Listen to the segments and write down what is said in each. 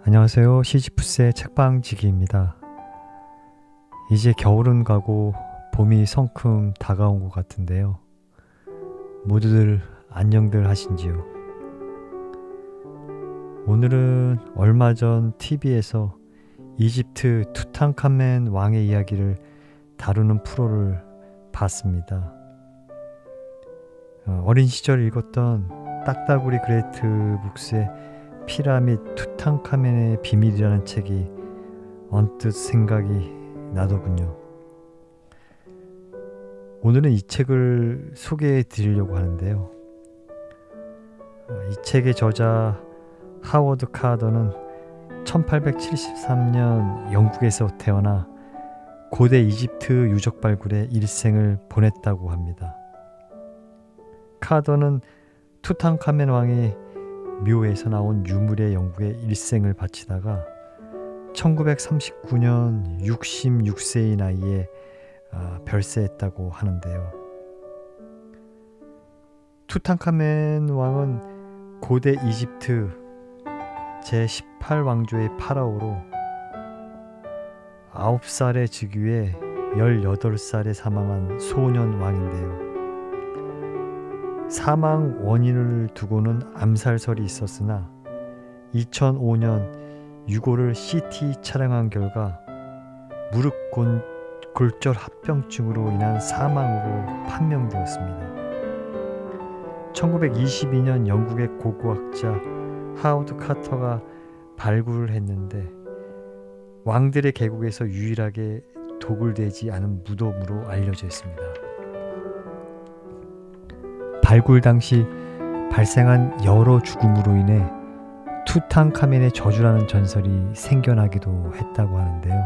안녕하세요. 시지프스의 책방지기입니다. 이제 겨울은 가고 봄이 성큼 다가온 것 같은데요. 모두들 안녕들 하신지요? 오늘은 얼마 전 TV에서 이집트 투탕카멘 왕의 이야기를 다루는 프로를 봤습니다. 어린 시절 읽었던 딱따구리 그레이트 북스의 피라밋 투탕카멘의 비밀이라는 책이 언뜻 생각이 나더군요. 오늘은 이 책을 소개해 드리려고 하는데요. 이 책의 저자 하워드 카더는 1873년 영국에서 태어나 고대 이집트 유적 발굴에 일생을 보냈다고 합니다. 카더는 투탕카멘 왕의 묘에서 나온 유물의 연구에 일생을 바치다가 1939년 66세의 나이에 별세했다고 하는데요. 투탕카멘 왕은 고대 이집트 제18왕조의 파라오로 9살의 즉위에 18살에 사망한 소년 왕인데요. 사망 원인을 두고는 암살설이 있었으나 2005년 유골을 CT 촬영한 결과 무릎 골절 합병증으로 인한 사망으로 판명되었습니다. 1922년 영국의 고고학자 하워드 카터가 발굴을 했는데 왕들의 계곡에서 유일하게 도굴되지 않은 무덤으로 알려져 있습니다. 발굴 당시 발생한 여러 죽음으로 인해 투탕카멘의 저주라는 전설이 생겨나기도 했다고 하는데요.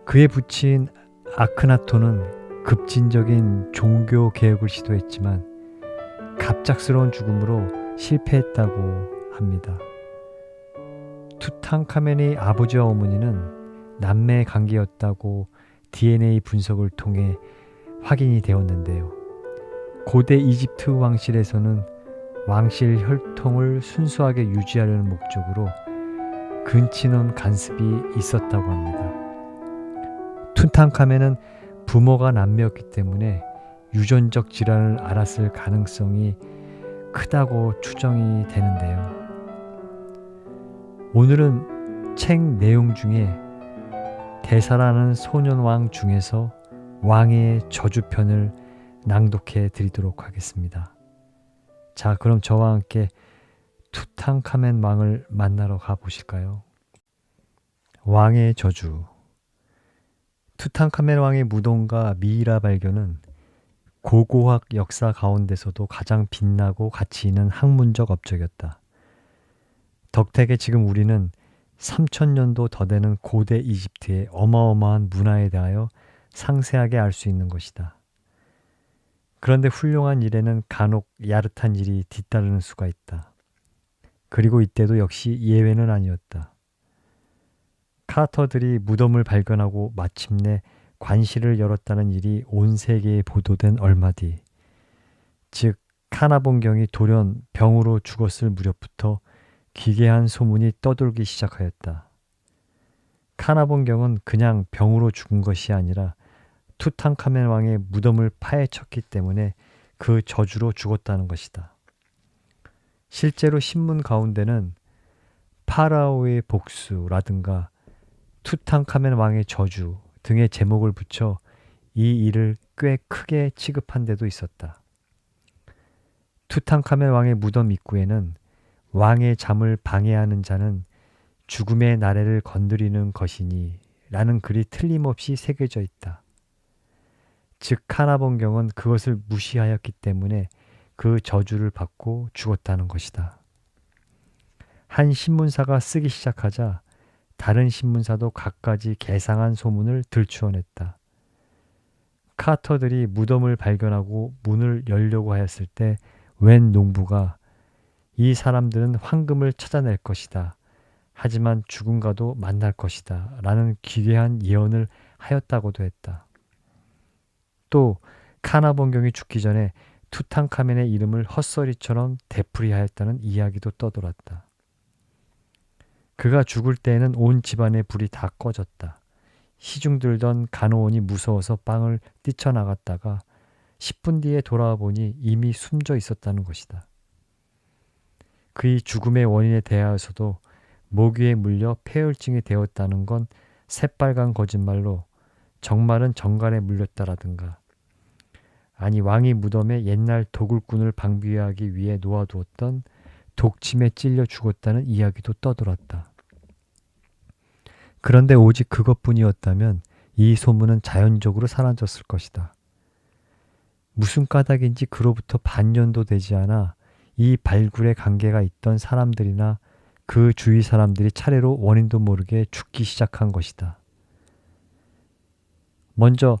그의 부친 아크나톤은 급진적인 종교 개혁을 시도했지만 갑작스러운 죽음으로 실패했다고 합니다. 투탕카멘의 아버지와 어머니는 남매 관계였다고 DNA 분석을 통해 확인이 되었는데요. 고대 이집트 왕실에서는 왕실 혈통을 순수하게 유지하려는 목적으로 근친혼 간섭이 있었다고 합니다. 투탕카멘은 부모가 남매였기 때문에 유전적 질환을 앓았을 가능성이 크다고 추정이 되는데요. 오늘은 책 내용 중에 대사라는 소년왕 중에서 왕의 저주편을 낭독해 드리도록 하겠습니다. 자, 그럼 저와 함께 투탕카멘 왕을 만나러 가보실까요? 왕의 저주. 투탕카멘 왕의 무덤과 미이라 발견은 고고학 역사 가운데서도 가장 빛나고 가치 있는 학문적 업적이었다. 덕택에 지금 우리는 3000년도 더 되는 고대 이집트의 어마어마한 문화에 대하여 상세하게 알 수 있는 것이다. 그런데 훌륭한 일에는 간혹 야릇한 일이 뒤따르는 수가 있다. 그리고 이때도 역시 예외는 아니었다. 카터들이 무덤을 발견하고 마침내 관실을 열었다는 일이 온 세계에 보도된 얼마 뒤, 즉 카나본경이 돌연 병으로 죽었을 무렵부터 기괴한 소문이 떠돌기 시작하였다. 카나본경은 그냥 병으로 죽은 것이 아니라 투탕카멘 왕의 무덤을 파헤쳤기 때문에 그 저주로 죽었다는 것이다. 실제로 신문 가운데는 파라오의 복수라든가 투탕카멘 왕의 저주 등의 제목을 붙여 이 일을 꽤 크게 취급한 데도 있었다. 투탕카멘 왕의 무덤 입구에는 왕의 잠을 방해하는 자는 죽음의 나래를 건드리는 것이니 라는 글이 틀림없이 새겨져 있다. 즉 카나본경은 그것을 무시하였기 때문에 그 저주를 받고 죽었다는 것이다. 한 신문사가 쓰기 시작하자 다른 신문사도 갖가지 개상한 소문을 들추어냈다. 카터들이 무덤을 발견하고 문을 열려고 하였을 때 웬 농부가 이 사람들은 황금을 찾아낼 것이다. 하지만 죽음과도 만날 것이다. 라는 기괴한 예언을 하였다고도 했다. 또 카나본경이 죽기 전에 투탕카멘의 이름을 헛소리처럼 되풀이하였다는 이야기도 떠돌았다. 그가 죽을 때에는 온 집안의 불이 다 꺼졌다. 시중 들던 간호원이 무서워서 방을 뛰쳐나갔다가 10분 뒤에 돌아와 보니 이미 숨져 있었다는 것이다. 그의 죽음의 원인에 대하여서도 모기에 물려 폐혈증이 되었다는 건 새빨간 거짓말로 정말은 정갈에 물렸다라든가, 아니 왕이 무덤에 옛날 도굴꾼을 방비하기 위해 놓아두었던 독침에 찔려 죽었다는 이야기도 떠돌았다. 그런데 오직 그것뿐이었다면 이 소문은 자연적으로 사라졌을 것이다. 무슨 까닭인지 그로부터 반년도 되지 않아 이 발굴에 관계가 있던 사람들이나 그 주위 사람들이 차례로 원인도 모르게 죽기 시작한 것이다. 먼저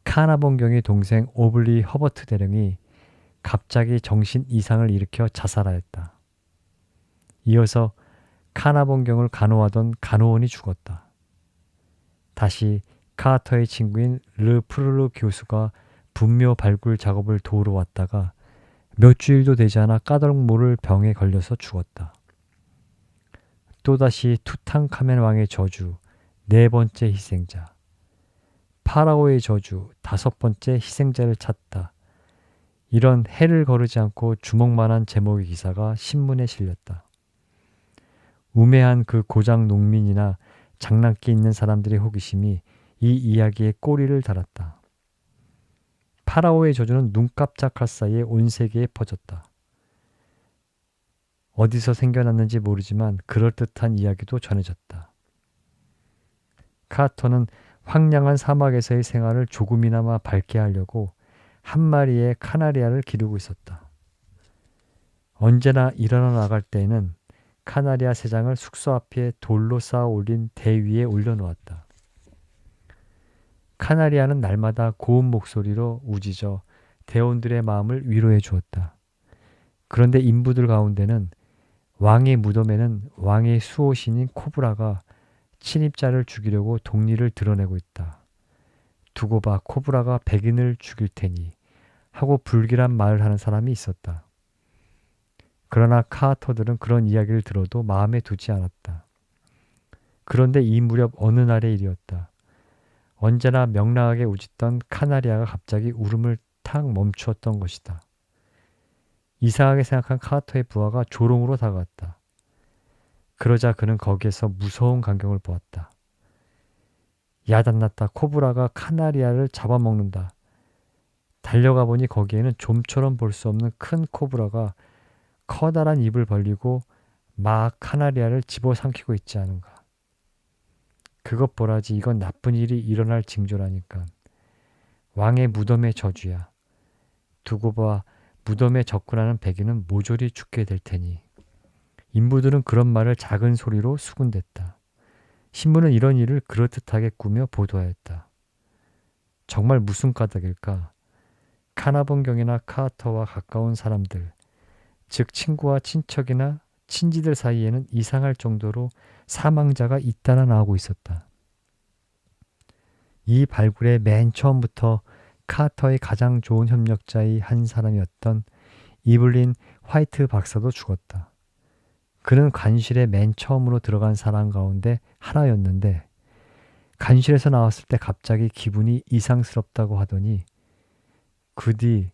카나봉경의 동생 오블리 허버트 대령이 갑자기 정신 이상을 일으켜 자살하였다. 이어서 카나봉경을 간호하던 간호원이 죽었다. 다시 카터의 친구인 르 프르르 교수가 분묘 발굴 작업을 도우러 왔다가 몇 주일도 되지 않아 까닭 모를 병에 걸려서 죽었다. 또다시 투탕카멘 왕의 저주, 네 번째 희생자, 파라오의 저주, 다섯 번째 희생자를 찾다. 이런 해를 거르지 않고 주먹만한 제목의 기사가 신문에 실렸다. 우매한 그 고장 농민이나 장난기 있는 사람들의 호기심이 이 이야기에 꼬리를 달았다. 파라오의 저주는 눈 깜짝할 사이에 온 세계에 퍼졌다. 어디서 생겨났는지 모르지만 그럴듯한 이야기도 전해졌다. 카터는 황량한 사막에서의 생활을 조금이나마 밝게 하려고 한 마리의 카나리아를 기르고 있었다. 언제나 일어나 나갈 때에는 카나리아 세 장을 숙소 앞에 돌로 쌓아 올린 대 위에 올려놓았다. 카나리아는 날마다 고운 목소리로 우짖어 대원들의 마음을 위로해 주었다. 그런데 인부들 가운데는 왕의 무덤에는 왕의 수호신인 코브라가 침입자를 죽이려고 독리를 드러내고 있다. 두고 봐, 코브라가 백인을 죽일 테니 하고 불길한 말을 하는 사람이 있었다. 그러나 카터들은 그런 이야기를 들어도 마음에 두지 않았다. 그런데 이 무렵 어느 날의 일이었다. 언제나 명랑하게 우짖던 카나리아가 갑자기 울음을 탁 멈추었던 것이다. 이상하게 생각한 카터의 부하가 조롱으로 다가왔다. 그러자 그는 거기에서 무서운 광경을 보았다. 야단났다. 코브라가 카나리아를 잡아먹는다. 달려가 보니 거기에는 좀처럼 볼 수 없는 큰 코브라가 커다란 입을 벌리고 막 카나리아를 집어삼키고 있지 않은가. 그것 보라지, 이건 나쁜 일이 일어날 징조라니까. 왕의 무덤의 저주야. 두고 봐, 무덤에 접근하는 백인은 모조리 죽게 될 테니. 인부들은 그런 말을 작은 소리로 수군댔다. 신문은 이런 일을 그럴듯하게 꾸며 보도하였다. 정말 무슨 까닭일까? 카나봉경이나 카터와 가까운 사람들, 즉 친구와 친척이나 친지들 사이에는 이상할 정도로 사망자가 잇따라 나오고 있었다. 이 발굴의 맨 처음부터 카터의 가장 좋은 협력자의 한 사람이었던 이블린 화이트 박사도 죽었다. 그는 관실에 맨 처음으로 들어간 사람 가운데 하나였는데 관실에서 나왔을 때 갑자기 기분이 이상스럽다고 하더니 그 뒤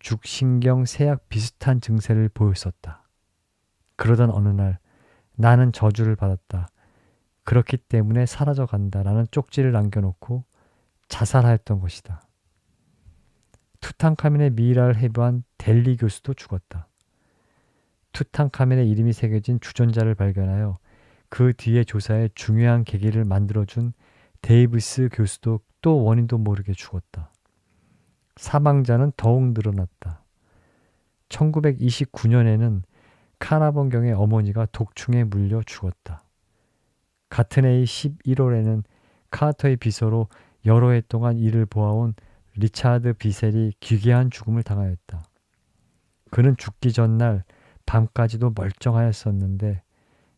죽신경 세약 비슷한 증세를 보였었다. 그러던 어느 날 나는 저주를 받았다. 그렇기 때문에 사라져간다라는 쪽지를 남겨놓고 자살하였던 것이다. 투탕카멘의 미이라를 해부한 델리 교수도 죽었다. 투탕카멘의 이름이 새겨진 주전자를 발견하여 그 뒤에 조사에 중요한 계기를 만들어준 데이비스 교수도 또 원인도 모르게 죽었다. 사망자는 더욱 늘어났다. 1929년에는 카나봉경의 어머니가 독충에 물려 죽었다. 같은 해의 11월에는 카터의 비서로 여러 해 동안 이를 보아온 리차드 비셀이 기괴한 죽음을 당하였다. 그는 죽기 전날 밤까지도 멀쩡하였었는데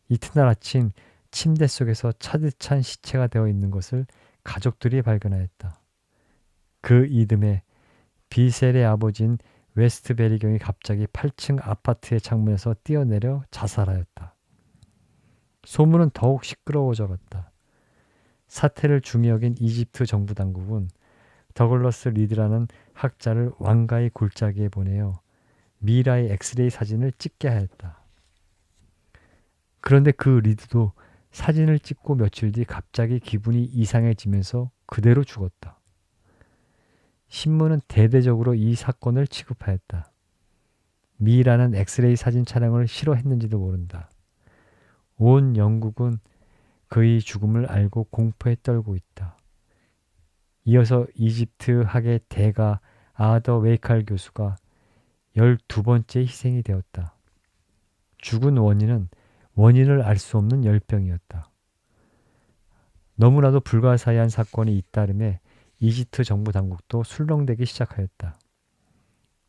이튿날 아침 침대 속에서 차디 찬 시체가 되어 있는 것을 가족들이 발견하였다. 그 이듬해 비셀의 아버지인 웨스트베리경이 갑자기 8층 아파트의 창문에서 뛰어내려 자살하였다. 소문은 더욱 시끄러워져 갔다. 사태를 중히 여긴 이집트 정부 당국은 더글러스 리드라는 학자를 왕가의 골짜기에 보내어 미라의 엑스레이 사진을 찍게 하였다. 그런데 그 리드도 사진을 찍고 며칠 뒤 갑자기 기분이 이상해지면서 그대로 죽었다. 신문은 대대적으로 이 사건을 취급하였다. 미라는 엑스레이 사진 촬영을 싫어했는지도 모른다. 온 영국은 그의 죽음을 알고 공포에 떨고 있다. 이어서 이집트 학의 대가 아더 웨이칼 교수가 12번째 희생이 되었다. 죽은 원인을 알 수 없는 열병이었다. 너무나도 불가사의한 사건이 잇따름에 이집트 정부 당국도 술렁대기 시작하였다.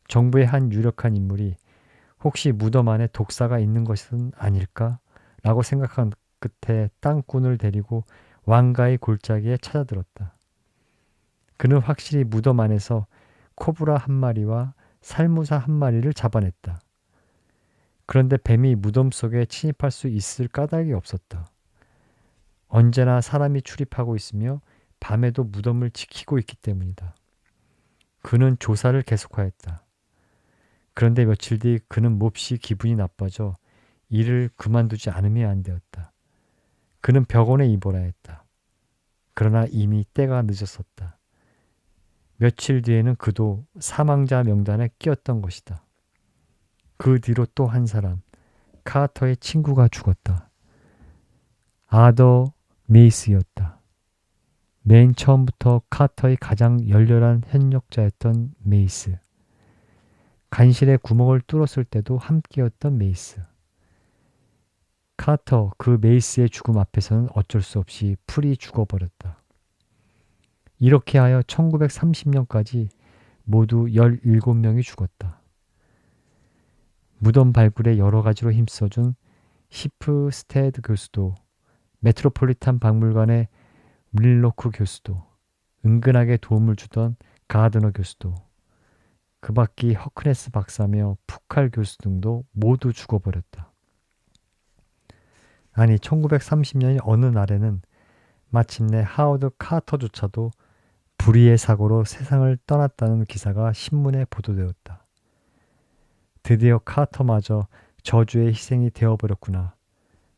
정부의 한 유력한 인물이 혹시 무덤 안에 독사가 있는 것은 아닐까? 라고 생각한 끝에 땅꾼을 데리고 왕가의 골짜기에 찾아들었다. 그는 확실히 무덤 안에서 코브라 한 마리와 살무사 한 마리를 잡아냈다. 그런데 뱀이 무덤 속에 침입할 수 있을 까닭이 없었다. 언제나 사람이 출입하고 있으며 밤에도 무덤을 지키고 있기 때문이다. 그는 조사를 계속하였다. 그런데 며칠 뒤 그는 몹시 기분이 나빠져 일을 그만두지 않으면 안 되었다. 그는 벽원에 입어라 했다. 그러나 이미 때가 늦었었다. 며칠 뒤에는 그도 사망자 명단에 끼었던 것이다. 그 뒤로 또 한 사람, 카터의 친구가 죽었다. 아더 메이스였다. 맨 처음부터 카터의 가장 열렬한 협력자였던 메이스. 간실에 구멍을 뚫었을 때도 함께였던 메이스. 카터, 그 메이스의 죽음 앞에서는 어쩔 수 없이 풀이 죽어버렸다. 이렇게 하여 1930년까지 모두 17명이 죽었다. 무덤 발굴에 여러 가지로 힘써준 히프스테드 교수도, 메트로폴리탄 박물관의 윌로크 교수도, 은근하게 도움을 주던 가드너 교수도, 그 밖이 허크네스 박사며 푸칼 교수 등도 모두 죽어버렸다. 아니 1930년의 어느 날에는 마침내 하워드 카터조차도 불의의 사고로 세상을 떠났다는 기사가 신문에 보도되었다. 드디어 카터마저 저주의 희생이 되어버렸구나.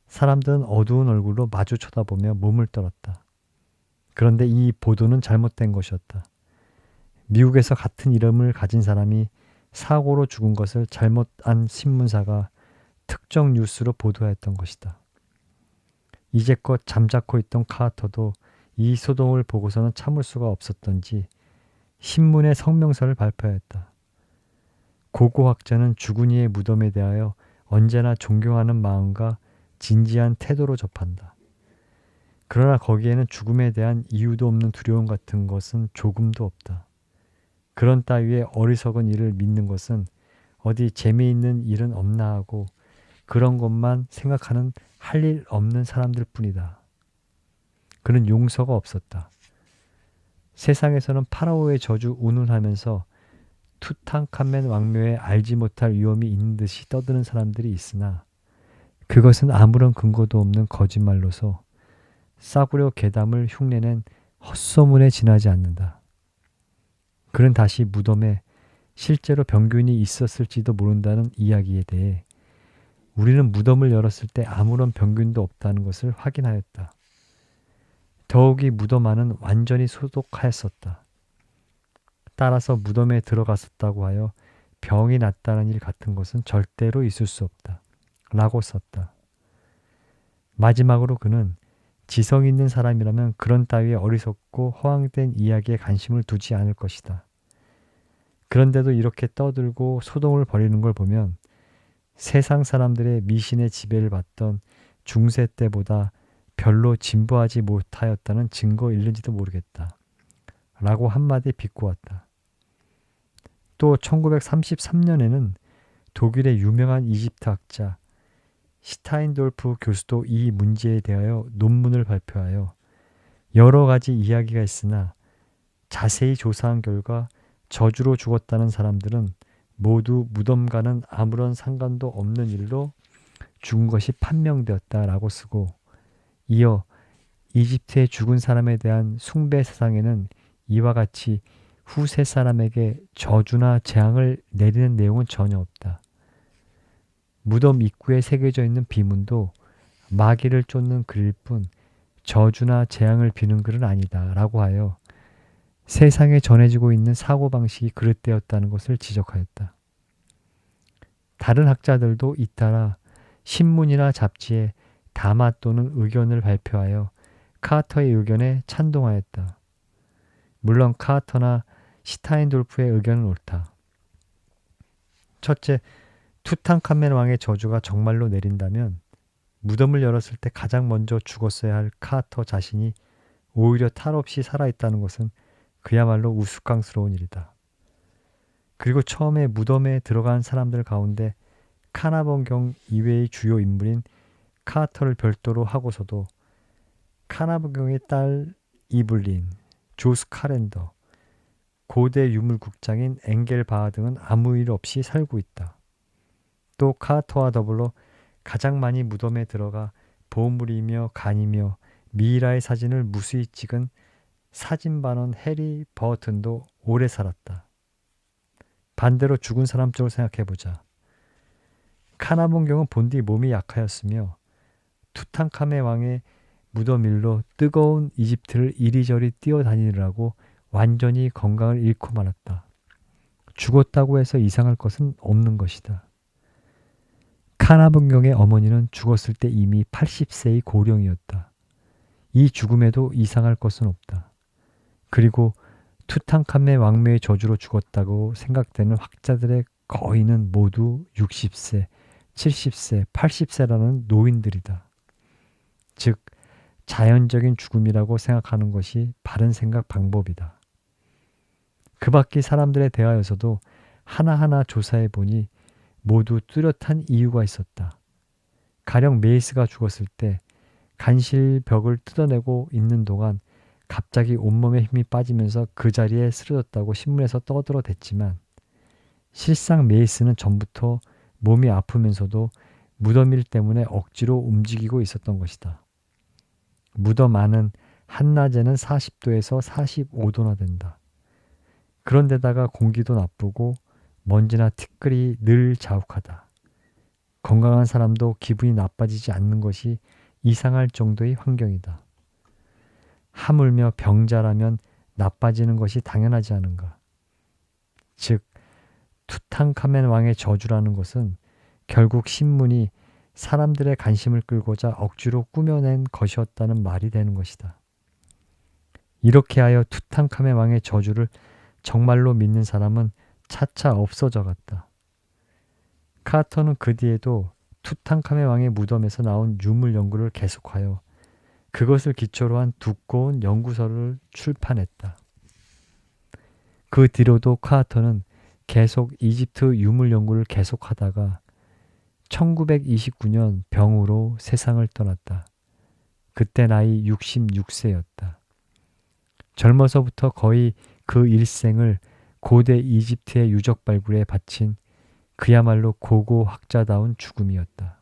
사람들은 어두운 얼굴로 마주 쳐다보며 몸을 떨었다. 그런데 이 보도는 잘못된 것이었다. 미국에서 같은 이름을 가진 사람이 사고로 죽은 것을 잘못한 신문사가 특정 뉴스로 보도했던 것이다. 이제껏 잠자코 있던 카터도 이 소동을 보고서는 참을 수가 없었던지 신문에 성명서를 발표했다. 고고학자는 죽은 이의 무덤에 대하여 언제나 존경하는 마음과 진지한 태도로 접한다. 그러나 거기에는 죽음에 대한 이유도 없는 두려움 같은 것은 조금도 없다. 그런 따위의 어리석은 일을 믿는 것은 어디 재미있는 일은 없나 하고 그런 것만 생각하는 할 일 없는 사람들 뿐이다. 그는 용서가 없었다. 세상에서는 파라오의 저주 운운하면서 투탕카멘 왕묘에 알지 못할 위험이 있는 듯이 떠드는 사람들이 있으나 그것은 아무런 근거도 없는 거짓말로서 싸구려 괴담을 흉내낸 헛소문에 지나지 않는다. 그는 다시 무덤에 실제로 병균이 있었을지도 모른다는 이야기에 대해 우리는 무덤을 열었을 때 아무런 병균도 없다는 것을 확인하였다. 더욱이 무덤 안은 완전히 소독하였었다. 따라서 무덤에 들어갔었다고 하여 병이 났다는 일 같은 것은 절대로 있을 수 없다. 라고 썼다. 마지막으로 그는 지성 있는 사람이라면 그런 따위의 어리석고 허황된 이야기에 관심을 두지 않을 것이다. 그런데도 이렇게 떠들고 소동을 벌이는 걸 보면 세상 사람들의 미신의 지배를 받던 중세 때보다 별로 진보하지 못하였다는 증거일는지도 모르겠다. 라고 한마디 비꼬았다. 또 1933년에는 독일의 유명한 이집트 학자 시타인돌프 교수도 이 문제에 대하여 논문을 발표하여 여러 가지 이야기가 있으나 자세히 조사한 결과 저주로 죽었다는 사람들은 모두 무덤과는 아무런 상관도 없는 일로 죽은 것이 판명되었다라고 쓰고, 이어 이집트의 죽은 사람에 대한 숭배 사상에는 이와 같이 후세 사람에게 저주나 재앙을 내리는 내용은 전혀 없다. 무덤 입구에 새겨져 있는 비문도 마귀를 쫓는 글일 뿐 저주나 재앙을 비는 글은 아니다 라고 하여 세상에 전해지고 있는 사고방식이 그릇되었다는 것을 지적하였다. 다른 학자들도 잇따라 신문이나 잡지에 담화 또는 의견을 발표하여 카터의 의견에 찬동하였다. 물론 카터나 시타인돌프의 의견은 옳다. 첫째, 투탕카멘 왕의 저주가 정말로 내린다면 무덤을 열었을 때 가장 먼저 죽었어야 할 카터 자신이 오히려 탈 없이 살아있다는 것은 그야말로 우스꽝스러운 일이다. 그리고 처음에 무덤에 들어간 사람들 가운데 카나번경 이외의 주요 인물인 카터를 별도로 하고서도 카나번경의 딸 이블린, 조스 카렌더, 고대 유물국장인 엥겔 바하 등은 아무 일 없이 살고 있다. 또 카터와 더불어 가장 많이 무덤에 들어가 보물이며 간이며 미이라의 사진을 무수히 찍은 사진반원 해리 버튼도 오래 살았다. 반대로 죽은 사람 쪽을 생각해보자. 카나본경은 본디 몸이 약하였으며 투탕카멘 왕의 무덤 일로 뜨거운 이집트를 이리저리 뛰어다니느라고 완전히 건강을 잃고 말았다. 죽었다고 해서 이상할 것은 없는 것이다. 카나본경의 어머니는 죽었을 때 이미 80세의 고령이었다. 이 죽음에도 이상할 것은 없다. 그리고 투탕카멘 왕묘의 저주로 죽었다고 생각되는 학자들의 거의는 모두 60세, 70세, 80세라는 노인들이다. 즉 자연적인 죽음이라고 생각하는 것이 바른 생각 방법이다. 그 밖의 사람들에 대하여서도 하나하나 조사해 보니 모두 뚜렷한 이유가 있었다. 가령 메이스가 죽었을 때 간실벽을 뜯어내고 있는 동안 갑자기 온몸에 힘이 빠지면서 그 자리에 쓰러졌다고 신문에서 떠들어댔지만 실상 메이스는 전부터 몸이 아프면서도 무덤일 때문에 억지로 움직이고 있었던 것이다. 무덤 안은 한낮에는 40도에서 45도나 된다. 그런데다가 공기도 나쁘고 먼지나 티끌이 늘 자욱하다. 건강한 사람도 기분이 나빠지지 않는 것이 이상할 정도의 환경이다. 하물며 병자라면 나빠지는 것이 당연하지 않은가. 즉 투탕카멘 왕의 저주라는 것은 결국 신문이 사람들의 관심을 끌고자 억지로 꾸며낸 것이었다는 말이 되는 것이다. 이렇게 하여 투탕카멘 왕의 저주를 정말로 믿는 사람은 차차 없어져 갔다. 카터는 그 뒤에도 투탕카멘 왕의 무덤에서 나온 유물 연구를 계속하여 그것을 기초로 한 두꺼운 연구서를 출판했다. 그 뒤로도 카터는 계속 이집트 유물 연구를 계속하다가 1929년 병으로 세상을 떠났다. 그때 나이 66세였다. 젊어서부터 거의 그 일생을 고대 이집트의 유적 발굴에 바친 그야말로 고고학자다운 죽음이었다.